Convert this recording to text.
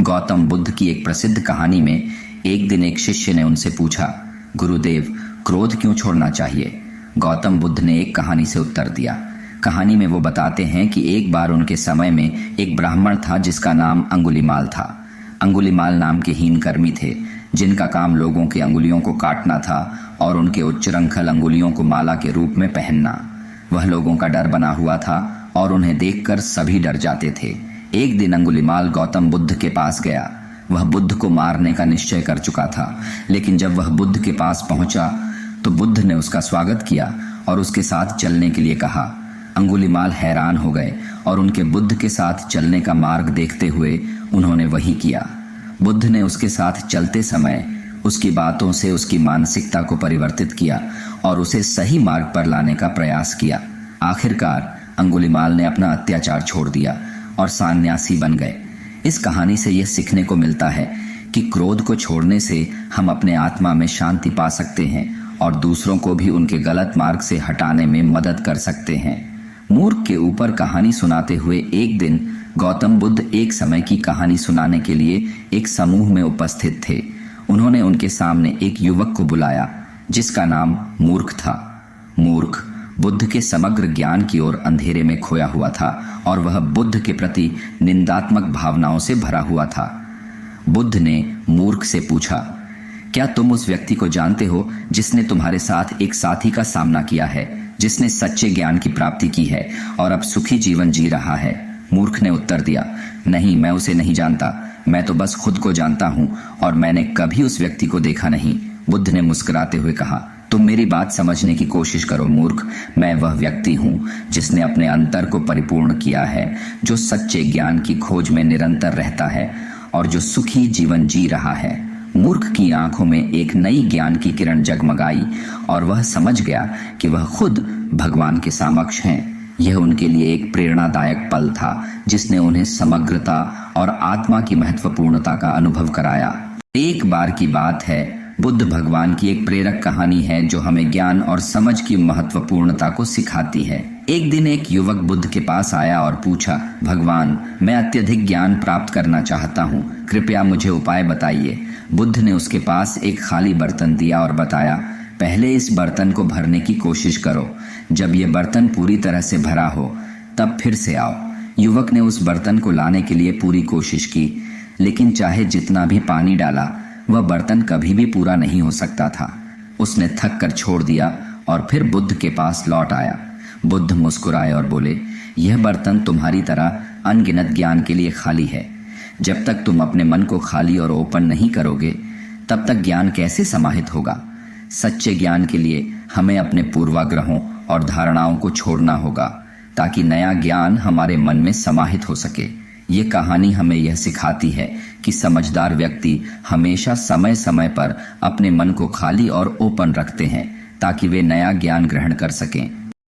गौतम बुद्ध की एक प्रसिद्ध कहानी में एक दिन एक शिष्य ने उनसे पूछा, गुरुदेव, क्रोध क्यों छोड़ना चाहिए? गौतम बुद्ध ने एक कहानी से उत्तर दिया। कहानी में वो बताते हैं कि एक बार उनके समय में एक ब्राह्मण था जिसका नाम अंगुलीमाल था। अंगुलीमाल नाम के हीनकर्मी थे जिनका काम लोगों की अंगुलियों को काटना था और उनके उच्चरंखल अंगुलियों को माला के रूप में पहनना। वह लोगों का डर बना हुआ था और उन्हें देखकर सभी डर जाते थे। एक दिन अंगुलीमाल गौतम बुद्ध के पास गया। वह बुद्ध को मारने का निश्चय कर चुका था, लेकिन जब वह बुद्ध के पास पहुंचा तो बुद्ध ने उसका स्वागत किया और उसके साथ चलने के लिए कहा। अंगुलीमाल हैरान हो गए और उनके बुद्ध के साथ चलने का मार्ग देखते हुए उन्होंने वही किया। बुद्ध ने उसके साथ चलते समय उसकी बातों से उसकी मानसिकता को परिवर्तित किया और उसे सही मार्ग पर लाने का प्रयास किया। आखिरकार अंगुलीमाल ने अपना अत्याचार छोड़ दिया और सन्यासी बन गए। इस कहानी से यह सीखने को मिलता है कि क्रोध को छोड़ने से हम अपने आत्मा में शांति पा सकते हैं और दूसरों को भी उनके गलत मार्ग से हटाने में मदद कर सकते हैं। मूर्ख के ऊपर कहानी सुनाते हुए एक दिन गौतम बुद्ध एक समय की कहानी सुनाने के लिए एक समूह में उपस्थित थे। उन्होंने उनके सामने एक युवक को बुलाया जिसका नाम मूर्ख था। मूर्ख बुद्ध के समग्र ज्ञान की ओर अंधेरे में खोया हुआ था और वह बुद्ध के प्रति निंदात्मक भावनाओं से भरा हुआ था। बुद्ध ने मूर्ख से पूछा, क्या तुम उस व्यक्ति को जानते हो जिसने तुम्हारे साथ एक साथी का सामना किया है, जिसने सच्चे ज्ञान की प्राप्ति की है और अब सुखी जीवन जी रहा है? मूर्ख ने उत्तर दिया, नहीं, मैं उसे नहीं जानता। मैं तो बस खुद को जानता हूं और मैंने कभी उस व्यक्ति को देखा नहीं। बुद्ध ने मुस्कुराते हुए कहा, तुम मेरी बात समझने की कोशिश करो मूर्ख। मैं वह व्यक्ति हूं जिसने अपने अंतर को परिपूर्ण किया है, जो सच्चे ज्ञान की खोज में निरंतर रहता है और जो सुखी जीवन जी रहा है। मूर्ख की आंखों में एक नई ज्ञान की किरण जगमगाई और वह समझ गया कि वह खुद भगवान के समक्ष हैं। यह उनके लिए एक प्रेरणादायक पल था जिसने उन्हें समग्रता और आत्मा की महत्वपूर्णता का अनुभव कराया। एक बार की बात है, बुद्ध भगवान की एक प्रेरक कहानी है जो हमें ज्ञान और समझ की महत्वपूर्णता को सिखाती है। एक दिन एक युवक बुद्ध के पास आया और पूछा, भगवान, मैं अत्यधिक ज्ञान प्राप्त करना चाहता हूँ, कृपया मुझे उपाय बताइए। बुद्ध ने उसके पास एक खाली बर्तन दिया और बताया, पहले इस बर्तन को भरने की कोशिश करो। जब यह बर्तन पूरी तरह से भरा हो तब फिर से आओ। युवक ने उस बर्तन को लाने के लिए पूरी कोशिश की, लेकिन चाहे जितना भी पानी डाला वह बर्तन कभी भी पूरा नहीं हो सकता था। उसने थक कर छोड़ दिया और फिर बुद्ध के पास लौट आया। बुद्ध मुस्कुराए और बोले, यह बर्तन तुम्हारी तरह अनगिनत ज्ञान के लिए खाली है। जब तक तुम अपने मन को खाली और ओपन नहीं करोगे तब तक ज्ञान कैसे समाहित होगा? सच्चे ज्ञान के लिए हमें अपने पूर्वाग्रहों और धारणाओं को छोड़ना होगा ताकि नया ज्ञान हमारे मन में समाहित हो सके। ये कहानी हमें यह सिखाती है कि समझदार व्यक्ति हमेशा समय समय पर अपने मन को खाली और ओपन रखते हैं ताकि वे नया ज्ञान ग्रहण कर सकें।